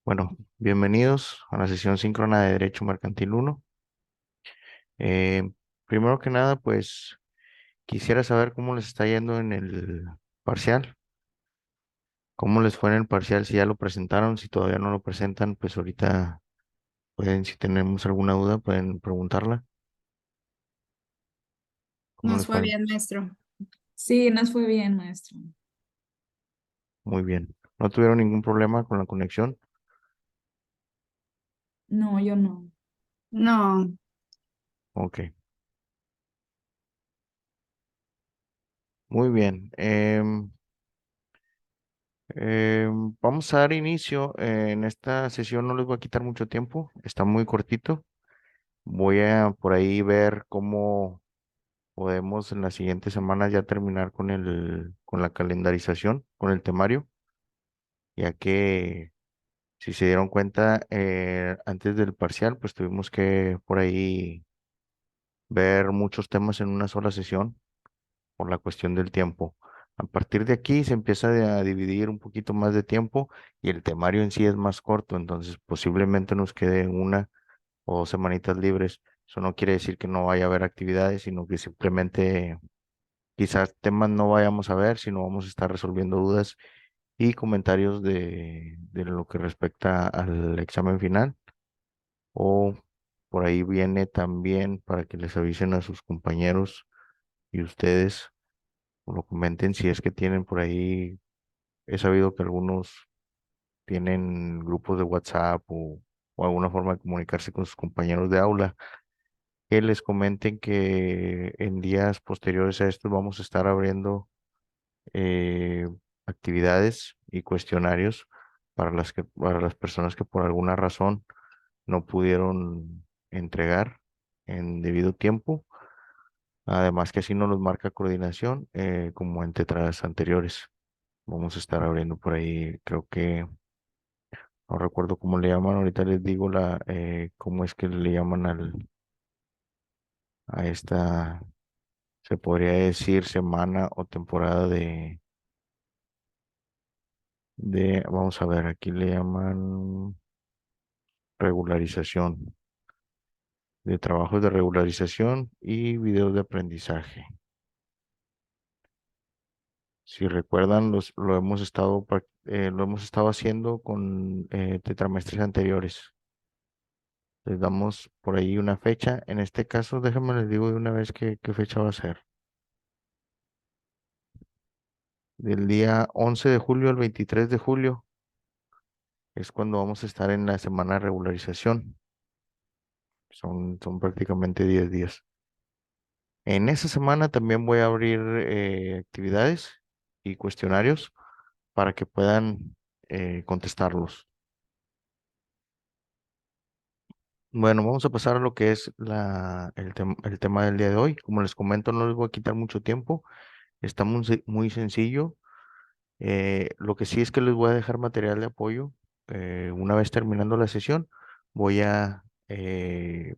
Bueno, bienvenidos a la sesión síncrona de Derecho Mercantil 1. Eh, Primero que nada, pues quisiera saber cómo les está yendo en el parcial, cómo les fue en el parcial, si ya lo presentaron, si todavía no lo presentan, pues ahorita pueden, si tenemos alguna duda, pueden preguntarla. ¿Cómo Nos les fue fue? bien, maestro. Sí, nos fue bien, maestro. Muy bien. ¿No tuvieron ningún problema con la conexión? No, yo no. No, Ok, muy bien. Vamos a dar inicio. En esta sesión no les voy a quitar mucho tiempo, está muy cortito. Voy a por ahí ver cómo podemos en las siguientes semanas ya terminar con la calendarización, con el temario, ya que si se dieron cuenta, antes del parcial, pues tuvimos que por ahí ver muchos temas en una sola sesión por la cuestión del tiempo. A partir de aquí se empieza a dividir un poquito más de tiempo y el temario en sí es más corto, entonces posiblemente nos quede una o 2 semanitas libres. Eso no quiere decir que no vaya a haber actividades, sino que simplemente quizás temas no vayamos a ver, sino vamos a estar resolviendo dudas y comentarios de lo que respecta al examen final. O por ahí viene también para que les avisen a sus compañeros y ustedes o lo comenten si es que tienen por ahí. He sabido que algunos tienen grupos de WhatsApp o alguna forma de comunicarse con sus compañeros de aula, que les comenten que en días posteriores a estos vamos a estar abriendo eh, actividades y cuestionarios para las personas que por alguna razón no pudieron entregar en debido tiempo. Además que así nos los marca coordinación como en tetradas anteriores. Vamos a estar abriendo por ahí, creo que no recuerdo cómo le llaman, ahorita les digo cómo es que le llaman a esta, se podría decir semana o temporada vamos a ver, aquí le llaman regularización, de trabajos de regularización y videos de aprendizaje. Si recuerdan, lo hemos estado haciendo con tetramestres anteriores. Les damos por ahí una fecha. En este caso, déjenme les digo de una vez qué fecha va a ser. Del día 11 de julio al 23 de julio es cuando vamos a estar en la semana de regularización. Son prácticamente 10 días. En esa semana también voy a abrir actividades y cuestionarios para que puedan contestarlos. Bueno, vamos a pasar a lo que es el tema del día de hoy. Como les comento, no les voy a quitar mucho tiempo. Está muy sencillo. Lo que sí es que les voy a dejar material de apoyo. Una vez terminando la sesión, voy a, eh,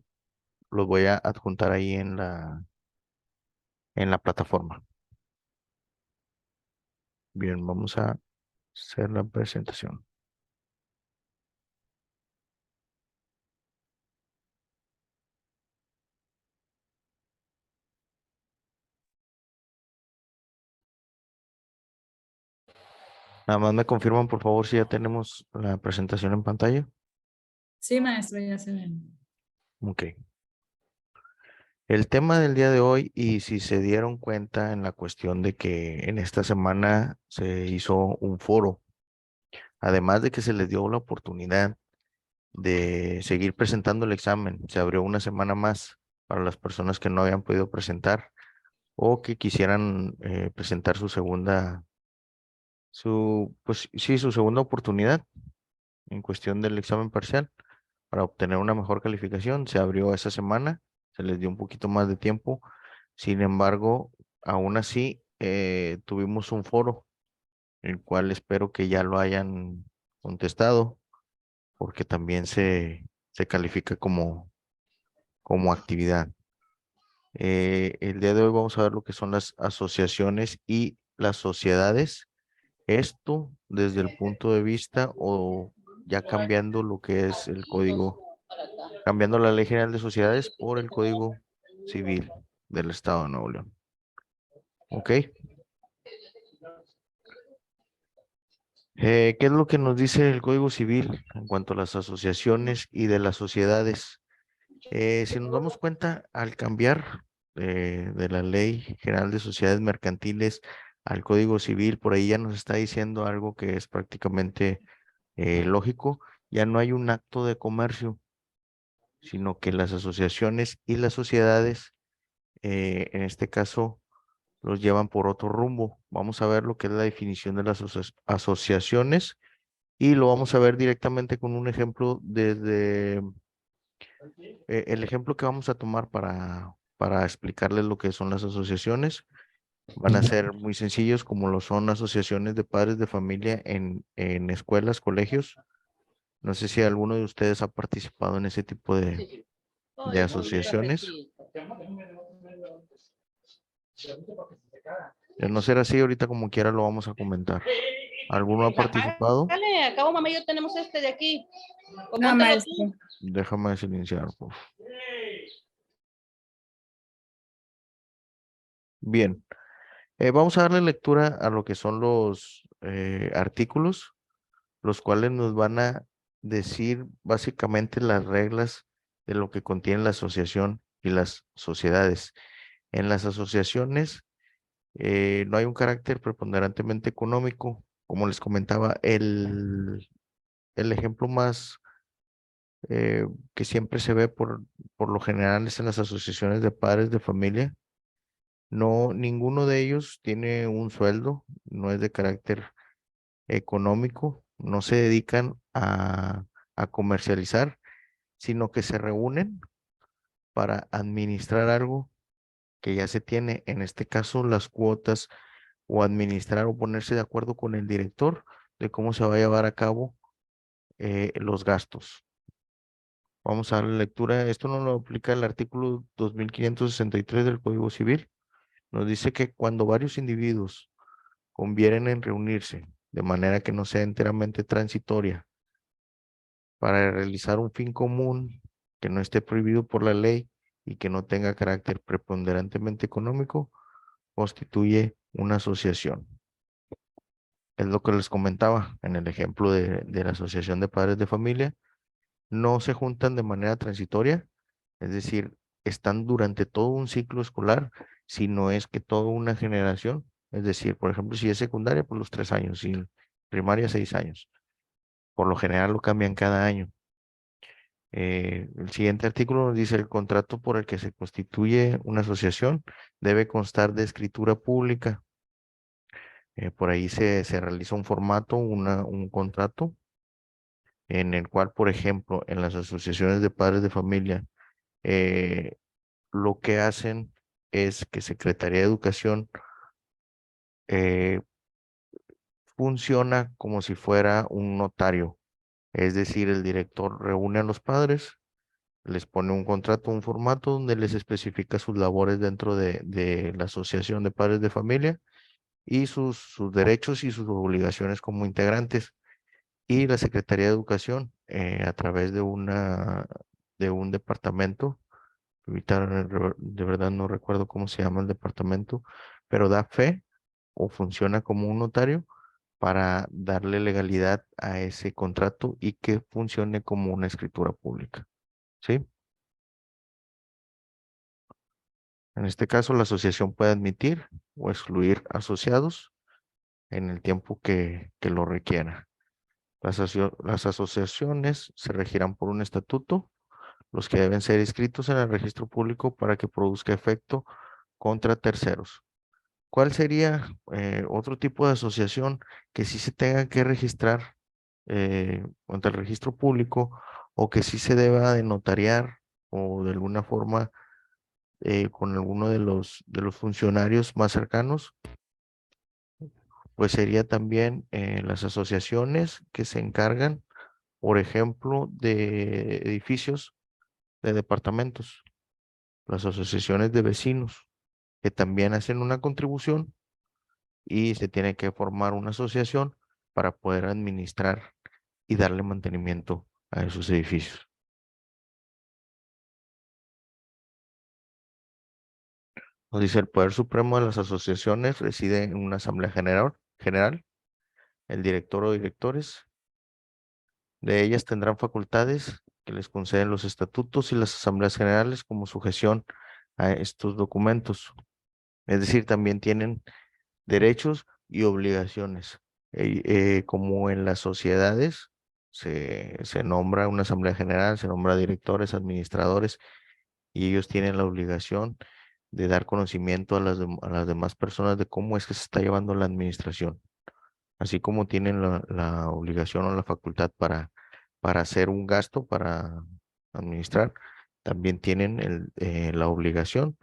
los voy a adjuntar ahí en la plataforma. Bien, vamos a hacer la presentación. Nada más me confirman, por favor, si ya tenemos la presentación en pantalla. Sí, maestro, ya se ven. Ok. El tema del día de hoy, y si se dieron cuenta en la cuestión de que en esta semana se hizo un foro, además de que se les dio la oportunidad de seguir presentando el examen, se abrió una semana más para las personas que no habían podido presentar o que quisieran presentar pues sí, su segunda oportunidad en cuestión del examen parcial para obtener una mejor calificación. Se abrió esa semana, se les dio un poquito más de tiempo. Sin embargo, aún así, tuvimos un foro, el cual espero que ya lo hayan contestado, porque también se califica como actividad. El día de hoy vamos a ver lo que son las asociaciones y las sociedades. Esto desde el punto de vista o ya cambiando lo que es el código, cambiando la Ley General de Sociedades por el Código Civil del Estado de Nuevo León. ¿Ok? ¿Qué es lo que nos dice el Código Civil en cuanto a las asociaciones y de las sociedades? Si nos damos cuenta, al cambiar de la Ley General de Sociedades Mercantiles al Código Civil, por ahí ya nos está diciendo algo que es prácticamente lógico, ya no hay un acto de comercio, sino que las asociaciones y las sociedades, en este caso, los llevan por otro rumbo. Vamos a ver lo que es la definición de las asociaciones y lo vamos a ver directamente con un ejemplo desde el ejemplo que vamos a tomar para explicarles lo que son las asociaciones. Van a ser muy sencillos como lo son asociaciones de padres de familia en escuelas, colegios. No sé si alguno de ustedes ha participado en ese tipo de asociaciones. De no ser así, ahorita como quiera lo vamos a comentar. ¿Alguno ha participado? Dale, acabo mamá y yo tenemos este de aquí. Pues No, móntalo maestro. tú. Déjame silenciar, por favor. Bien, vamos a darle lectura a lo que son los artículos, los cuales nos van a decir básicamente las reglas de lo que contiene la asociación y las sociedades. En las asociaciones no hay un carácter preponderantemente económico. Como les comentaba, el ejemplo más que siempre se ve por lo general es en las asociaciones de padres de familia. No, ninguno de ellos tiene un sueldo, no es de carácter económico, no se dedican a comercializar, sino que se reúnen para administrar algo que ya se tiene, en este caso las cuotas, o administrar o ponerse de acuerdo con el director de cómo se va a llevar a cabo los gastos. Vamos a darle lectura. Esto no lo aplica el artículo 2563 del Código Civil. Nos dice que cuando varios individuos convienen en reunirse de manera que no sea enteramente transitoria para realizar un fin común que no esté prohibido por la ley y que no tenga carácter preponderantemente económico, constituye una asociación. Es lo que les comentaba en el ejemplo de la Asociación de Padres de Familia. No se juntan de manera transitoria, es decir, están durante todo un ciclo escolar, si no es que toda una generación, es decir, por ejemplo, si es secundaria, por los 3 años, si primaria, 6 años. Por lo general lo cambian cada año. El siguiente artículo nos dice, el contrato por el que se constituye una asociación debe constar de escritura pública. Por ahí se realiza un formato, un contrato, en el cual, por ejemplo, en las asociaciones de padres de familia, eh, lo que hacen es que Secretaría de Educación eh, funciona como si fuera un notario. Es decir, el director reúne a los padres, les pone un contrato, un formato donde les especifica sus labores dentro de la Asociación de Padres de Familia y sus derechos y sus obligaciones como integrantes. Y la Secretaría de Educación, a través de un departamento, ahorita de verdad no recuerdo cómo se llama el departamento, pero da fe o funciona como un notario para darle legalidad a ese contrato y que funcione como una escritura pública. ¿Sí? En este caso, la asociación puede admitir o excluir asociados en el tiempo que lo requiera. Las asociaciones se regirán por un estatuto, los que deben ser inscritos en el registro público para que produzca efecto contra terceros. ¿Cuál sería otro tipo de asociación que sí se tenga que registrar ante el registro público o que sí se deba de notariar o de alguna forma con alguno de los funcionarios más cercanos? Pues sería también las asociaciones que se encargan, por ejemplo, de edificios de departamentos, las asociaciones de vecinos, que también hacen una contribución y se tiene que formar una asociación para poder administrar y darle mantenimiento a esos edificios. Nos dice, el poder supremo de las asociaciones reside en una asamblea general, el director o directores. De ellas tendrán facultades que les conceden los estatutos y las asambleas generales como sujeción a estos documentos. Es decir, también tienen derechos y obligaciones. Como en las sociedades se nombra una asamblea general, se nombra directores, administradores, y ellos tienen la obligación de dar conocimiento a a las demás personas de cómo es que se está llevando la administración, así como tienen la obligación o la facultad para hacer un gasto, para administrar, también tienen la obligación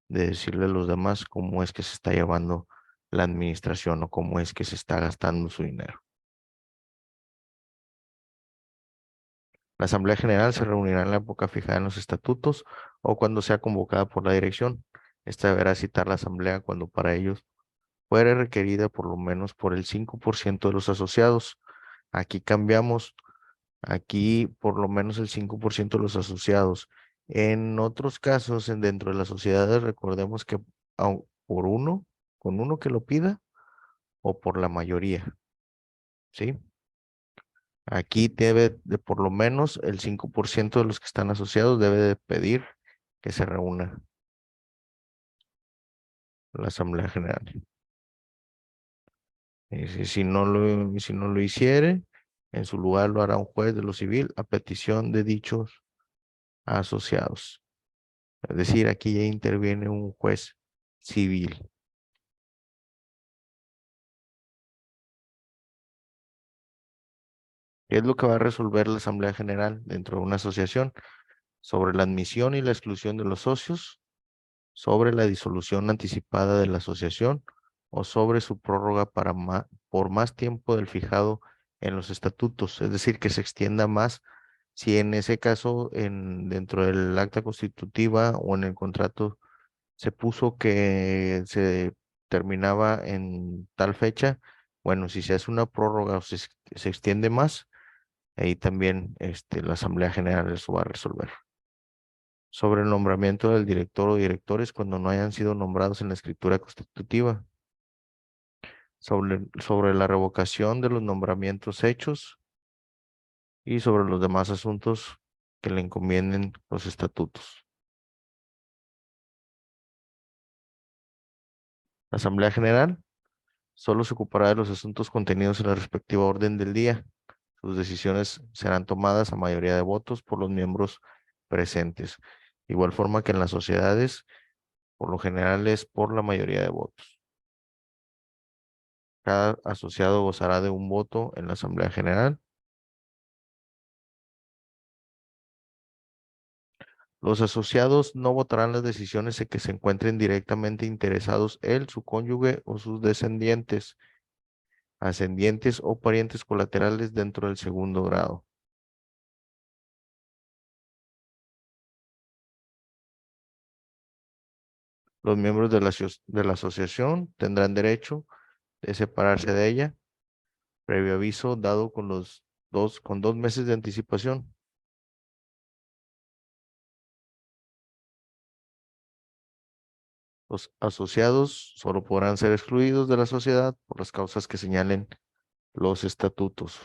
de decirle a los demás cómo es que se está llevando la administración o cómo es que se está gastando su dinero. La Asamblea General se reunirá en la época fijada en los estatutos o cuando sea convocada por la dirección. Esta deberá citar la Asamblea cuando para ellos fuere requerida por lo menos por el 5% de los asociados. Aquí cambiamos, aquí por lo menos el 5% de los asociados. En otros casos, dentro de las sociedades, recordemos que por uno, con uno que lo pida o por la mayoría, ¿sí? Aquí debe de por lo menos el 5% de los que están asociados debe de pedir que se reúna la Asamblea General. Si no lo hiciere, en su lugar lo hará un juez de lo civil a petición de dichos asociados. Es decir, aquí ya interviene un juez civil. ¿Qué es lo que va a resolver la Asamblea General dentro de una asociación? Sobre la admisión y la exclusión de los socios, sobre la disolución anticipada de la asociación o sobre su prórroga por más tiempo del fijado en los estatutos, es decir, que se extienda más si en ese caso dentro del acta constitutiva o en el contrato se puso que se terminaba en tal fecha. Bueno, si se hace una prórroga o se extiende más, ahí también la Asamblea General eso va a resolver. Sobre el nombramiento del director o directores cuando no hayan sido nombrados en la escritura constitutiva. Sobre la revocación de los nombramientos hechos y sobre los demás asuntos que le encomienden los estatutos. La Asamblea General solo se ocupará de los asuntos contenidos en la respectiva orden del día. Sus decisiones serán tomadas a mayoría de votos por los miembros presentes. De igual forma que en las sociedades, por lo general es por la mayoría de votos. Cada asociado gozará de un voto en la Asamblea General. Los asociados no votarán las decisiones en que se encuentren directamente interesados él, su cónyuge o sus descendientes, ascendientes o parientes colaterales dentro del segundo grado. Los miembros de de la asociación tendrán derecho de separarse de ella, previo aviso dado con 2 meses de anticipación. Los asociados solo podrán ser excluidos de la sociedad por las causas que señalen los estatutos.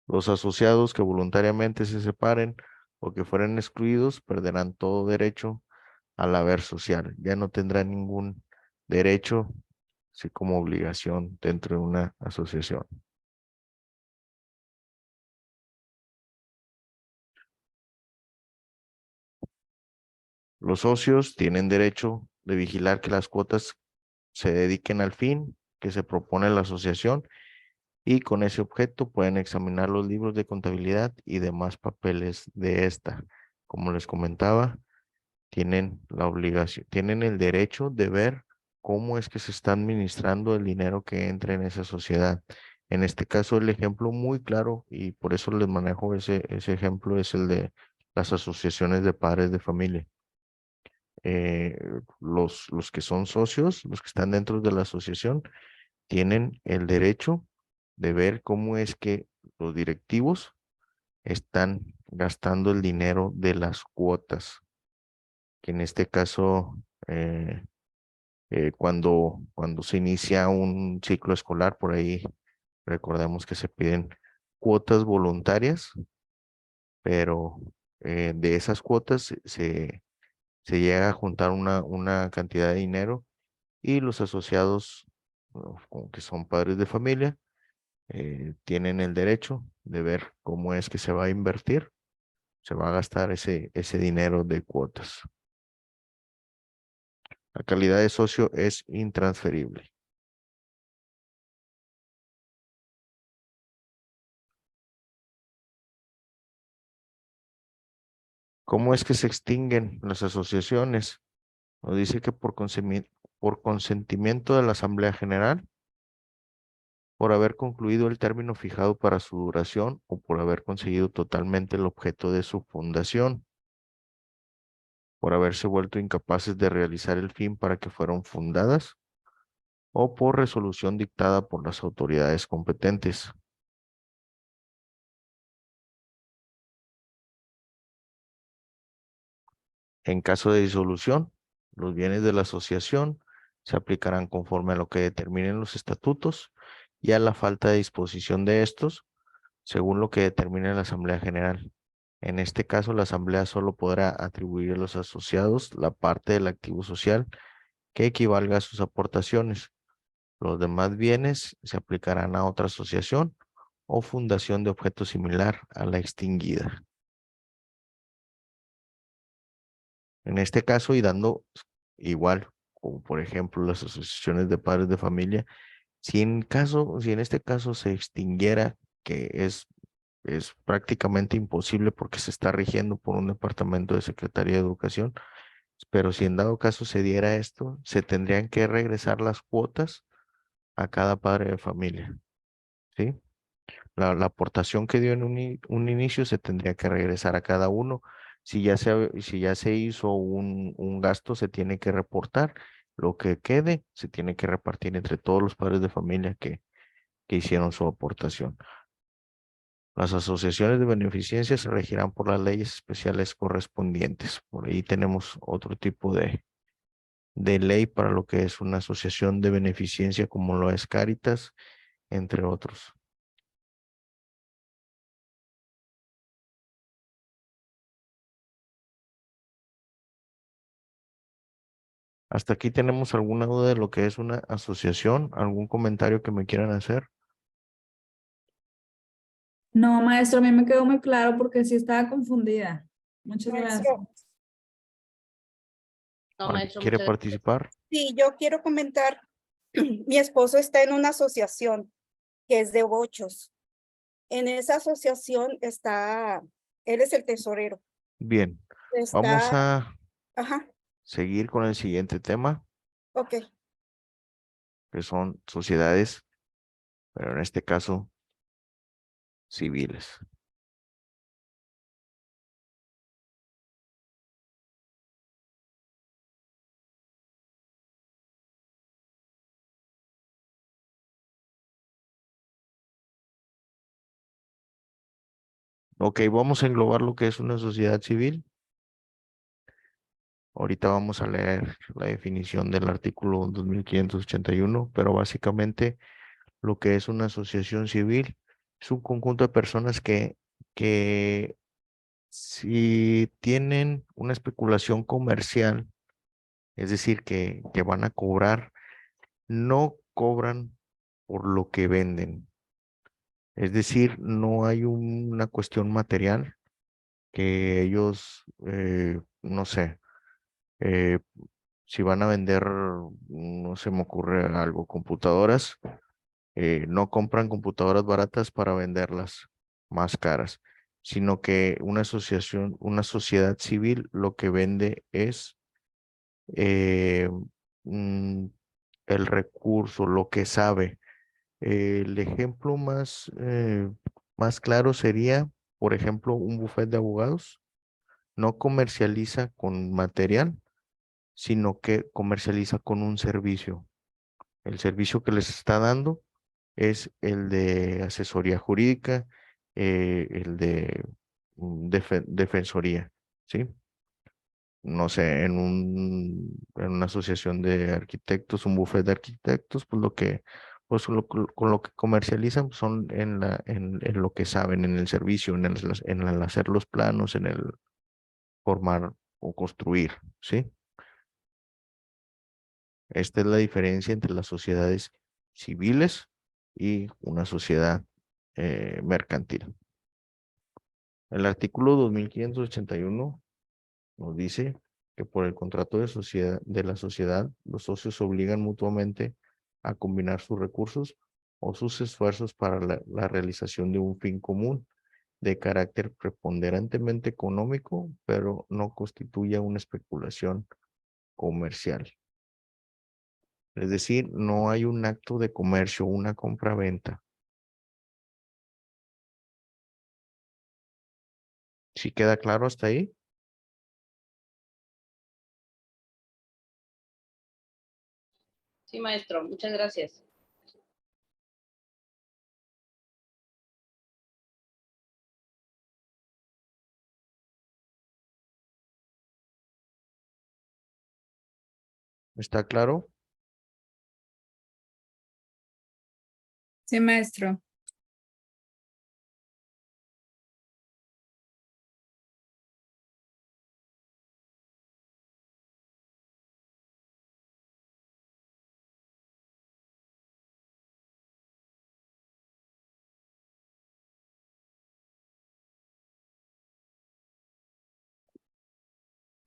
Los asociados que voluntariamente se separen o que fueran excluidos perderán todo derecho al haber social. Ya no tendrán ningún derecho, así como obligación dentro de una asociación. Los socios tienen derecho de vigilar que las cuotas se dediquen al fin que se propone la asociación y con ese objeto pueden examinar los libros de contabilidad y demás papeles de esta. Como les comentaba, tienen la obligación, tienen el derecho de ver cómo es que se está administrando el dinero que entra en esa sociedad. En este caso, el ejemplo muy claro, y por eso les manejo ese ejemplo, es el de las asociaciones de padres de familia. los que son socios, los que están dentro de la asociación, tienen el derecho de ver cómo es que los directivos están gastando el dinero de las cuotas, que en este caso, cuando se inicia un ciclo escolar, por ahí recordemos que se piden cuotas voluntarias, pero de esas cuotas se llega a juntar una cantidad de dinero y los asociados, bueno, como que son padres de familia, tienen el derecho de ver cómo es que se va a invertir, se va a gastar ese dinero de cuotas. La calidad de socio es intransferible. ¿Cómo es que se extinguen las asociaciones? Nos dice que por consentimiento de la Asamblea General, por haber concluido el término fijado para su duración o por haber conseguido totalmente el objeto de su fundación, por haberse vuelto incapaces de realizar el fin para que fueron fundadas o por resolución dictada por las autoridades competentes. En caso de disolución, los bienes de la asociación se aplicarán conforme a lo que determinen los estatutos y a la falta de disposición de estos, según lo que determine la Asamblea General. En este caso, la Asamblea solo podrá atribuir a los asociados la parte del activo social que equivalga a sus aportaciones. Los demás bienes se aplicarán a otra asociación o fundación de objeto similar a la extinguida. En este caso, y dando igual, como por ejemplo las asociaciones de padres de familia, si en este caso se extinguiera, que es prácticamente imposible porque se está rigiendo por un departamento de Secretaría de Educación, pero si en dado caso se diera esto, se tendrían que regresar las cuotas a cada padre de familia, ¿sí? La aportación que dio en un inicio se tendría que regresar a cada uno. Si ya se hizo un gasto, se tiene que reportar. Lo que quede se tiene que repartir entre todos los padres de familia que hicieron su aportación. Las asociaciones de beneficencia se regirán por las leyes especiales correspondientes. Por ahí tenemos otro tipo de ley para lo que es una asociación de beneficencia como lo es Cáritas, entre otros. Hasta aquí tenemos alguna duda de lo que es una asociación, algún comentario que me quieran hacer. No, maestro, a mí me quedó muy claro porque sí estaba confundida. Muchas gracias. Maestro, No, ¿Alguien maestro, quiere muchas gracias. participar? sí, yo quiero comentar, mi esposo está en una asociación que es de bochos. En esa asociación está, él es el tesorero. Bien, vamos Está, a ajá, seguir con el siguiente tema, ok. que son sociedades, pero en este caso civiles. Ok, vamos a englobar lo que es una sociedad civil. Ahorita vamos a leer la definición del artículo 2581, pero básicamente lo que es una asociación civil es un conjunto de personas que si tienen una especulación comercial, es decir, que van a cobrar, no cobran por lo que venden. Es decir, no hay una cuestión material que ellos, no sé, eh, si van a vender, no se me ocurre algo, computadoras, no compran computadoras baratas para venderlas más caras, sino que una asociación, una sociedad civil lo que vende es eh, mm, el recurso, lo que sabe. El ejemplo más claro sería, por ejemplo, un bufete de abogados no comercializa con material, sino que comercializa con un servicio. El servicio que les está dando es el de asesoría jurídica, el de defensoría, ¿sí? No sé, en una asociación de arquitectos, un bufete de arquitectos, pues pues con lo que comercializan pues, son en lo que saben, en el servicio, en el hacer los planos, en el formar o construir, ¿sí? Esta es la diferencia entre las sociedades civiles y una sociedad mercantil. El artículo 2581 nos dice que por el contrato de sociedad de la sociedad, los socios se obligan mutuamente a combinar sus recursos o sus esfuerzos para la realización de un fin común de carácter preponderantemente económico, pero no constituye una especulación comercial. Es decir, no hay un acto de comercio, una compra-venta. ¿Sí queda claro hasta ahí? Sí, maestro, muchas gracias. ¿Está claro? Sí, maestro.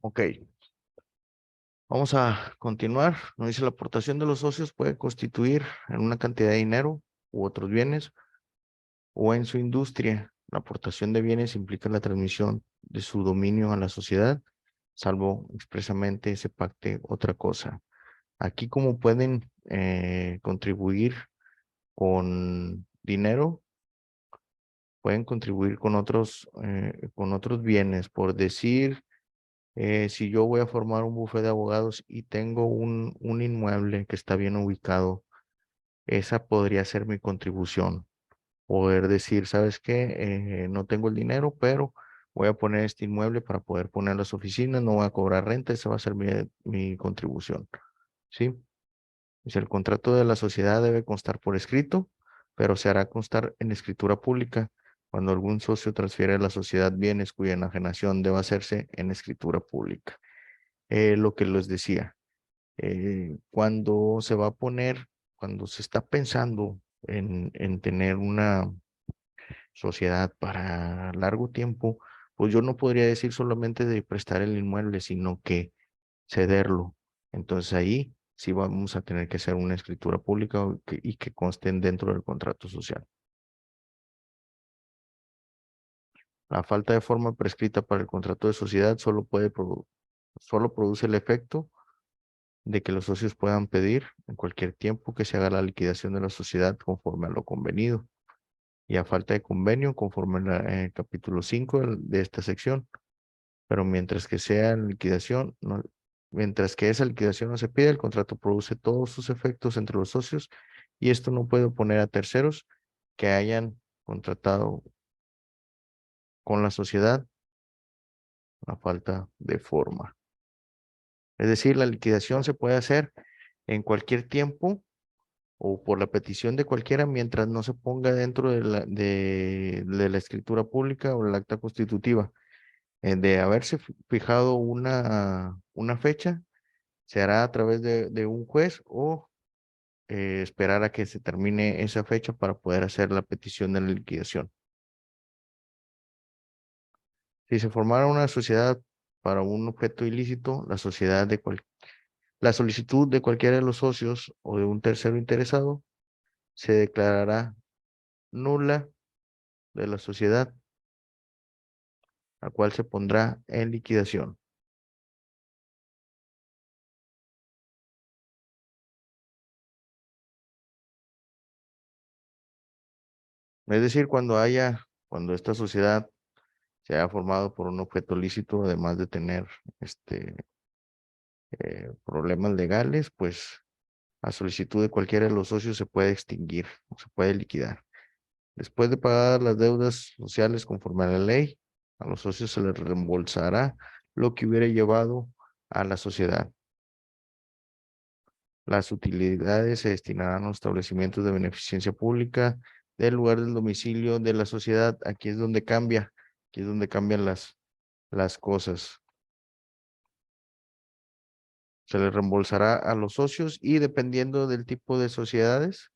Ok. Vamos a continuar. Nos dice la aportación de los socios puede constituir en una cantidad de dinero u otros bienes o en su industria. La aportación de bienes implica la transmisión de su dominio a la sociedad, salvo expresamente se pacte otra cosa. Aquí como pueden contribuir con dinero, pueden contribuir con otros bienes. Por decir, si yo voy a formar un bufete de abogados y tengo un inmueble que está bien ubicado, esa podría ser mi contribución. Poder decir, ¿sabes qué? No tengo el dinero, pero voy a poner este inmueble para poder poner las oficinas, no voy a cobrar renta, esa va a ser mi contribución. ¿Sí? Dice, el contrato de la sociedad debe constar por escrito, pero se hará constar en escritura pública cuando algún socio transfiere a la sociedad bienes cuya enajenación deba hacerse en escritura pública. Lo que les decía, cuando se va a poner, cuando se está pensando en tener una sociedad para largo tiempo, pues yo no podría decir solamente de prestar el inmueble, sino que cederlo. Entonces ahí sí vamos a tener que hacer una escritura pública y que consten dentro del contrato social. La falta de forma prescrita para el contrato de sociedad solo produce el efecto de que los socios puedan pedir en cualquier tiempo que se haga la liquidación de la sociedad conforme a lo convenido y a falta de convenio conforme al capítulo 5 de esta sección. Pero mientras que esa liquidación no se pide, el contrato produce todos sus efectos entre los socios y esto no puede oponer a terceros que hayan contratado con la sociedad a falta de forma. Es decir, la liquidación se puede hacer en cualquier tiempo o por la petición de cualquiera mientras no se ponga dentro de la escritura pública o el acta constitutiva. De haberse fijado una fecha, se hará a través de un juez o esperar a que se termine esa fecha para poder hacer la petición de la liquidación. Si se formara una sociedad para un objeto ilícito, la solicitud de cualquiera de los socios o de un tercero interesado se declarará nula de la sociedad, la cual se pondrá en liquidación. Es decir, cuando esta sociedad se haya formado por un objeto lícito, además de tener problemas legales, pues a solicitud de cualquiera de los socios se puede extinguir o se puede liquidar. Después de pagar las deudas sociales conforme a la ley, a los socios se les reembolsará lo que hubiera llevado a la sociedad. Las utilidades se destinarán a los establecimientos de beneficencia pública del lugar del domicilio de la sociedad. Aquí es donde cambia, aquí es donde cambian las cosas. Se les reembolsará a los socios y dependiendo del tipo de sociedades,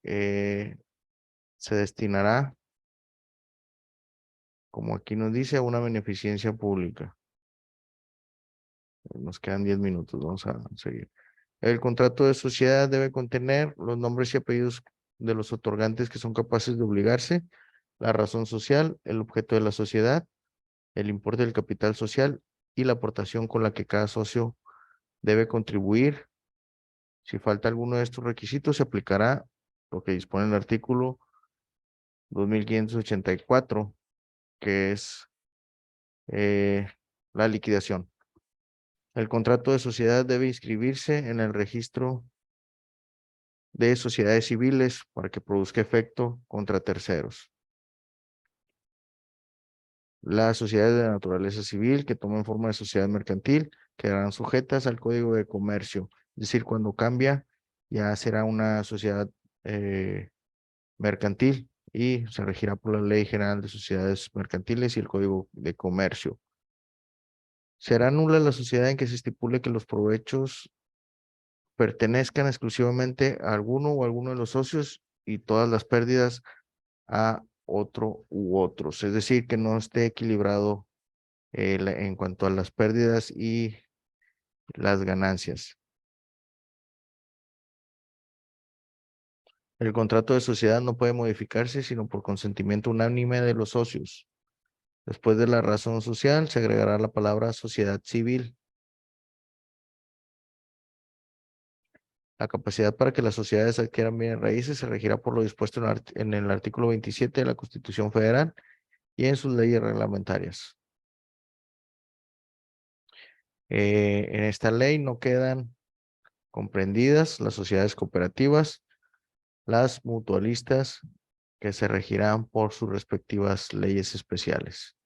se destinará, como aquí nos dice, a una beneficencia pública. Nos quedan 10 minutos, vamos a seguir. El contrato de sociedad debe contener los nombres y apellidos de los otorgantes que son capaces de obligarse, la razón social, el objeto de la sociedad, el importe del capital social y la aportación con la que cada socio debe contribuir. Si falta alguno de estos requisitos, se aplicará lo que dispone el artículo 2584, que es la liquidación. El contrato de sociedad debe inscribirse en el registro de sociedades civiles para que produzca efecto contra terceros. Las sociedades de naturaleza civil que tomen forma de sociedad mercantil quedarán sujetas al Código de Comercio. Es decir, cuando cambia, ya será una sociedad mercantil y se regirá por la Ley General de Sociedades Mercantiles y el Código de Comercio. Será nula la sociedad en que se estipule que los provechos pertenezcan exclusivamente a alguno o alguno de los socios y todas las pérdidas a otro u otros. Es decir, que no esté equilibrado en cuanto a las pérdidas y las ganancias. El contrato de sociedad no puede modificarse sino por consentimiento unánime de los socios. Después de la razón social se agregará la palabra sociedad civil. La capacidad para que las sociedades adquieran bienes raíces se regirá por lo dispuesto en el artículo 27 de la Constitución Federal y en sus leyes reglamentarias. En esta ley no quedan comprendidas las sociedades cooperativas, las mutualistas, que se regirán por sus respectivas leyes especiales.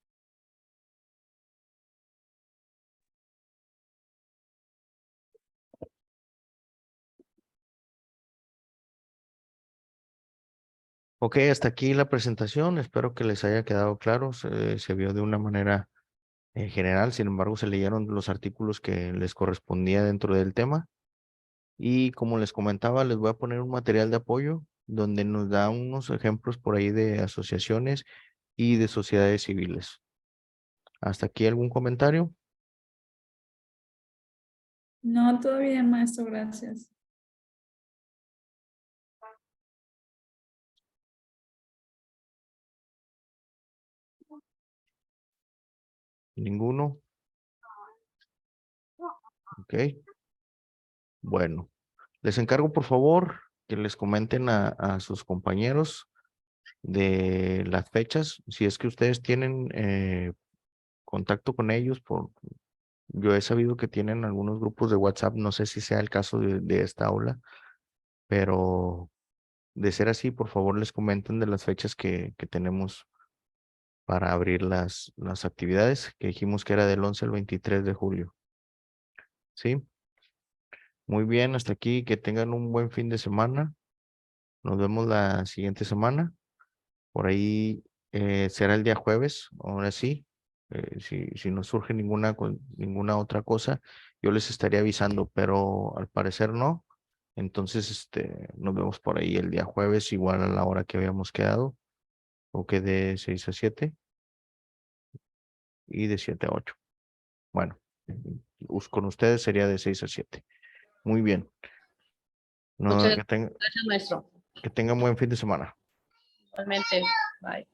Ok, hasta aquí la presentación. Espero que les haya quedado claro. Se vio de una manera general, sin embargo, se leyeron los artículos que les correspondía dentro del tema. Y como les comentaba, les voy a poner un material de apoyo donde nos da unos ejemplos por ahí de asociaciones y de sociedades civiles. ¿Hasta aquí algún comentario? No, todo bien, maestro, gracias. ¿Ninguno? Ok. Bueno, les encargo por favor que les comenten a sus compañeros de las fechas, si es que ustedes tienen contacto con ellos, yo he sabido que tienen algunos grupos de WhatsApp, no sé si sea el caso de esta aula, pero de ser así, por favor les comenten de las fechas que tenemos para abrir las actividades, que dijimos que era del 11 al 23 de julio. ¿Sí? Muy bien, hasta aquí, que tengan un buen fin de semana. Nos vemos la siguiente semana. Por ahí será el día jueves, ahora sí. Si no surge ninguna otra cosa, yo les estaría avisando, pero al parecer no. Entonces, nos vemos por ahí el día jueves, igual a la hora que habíamos quedado, o que de 6 a 7 y de 7 a 8. Bueno, con ustedes sería de 6 a 7. Muy bien. No, Muchas gracias, maestro. que tengan buen fin de semana. Igualmente. Bye.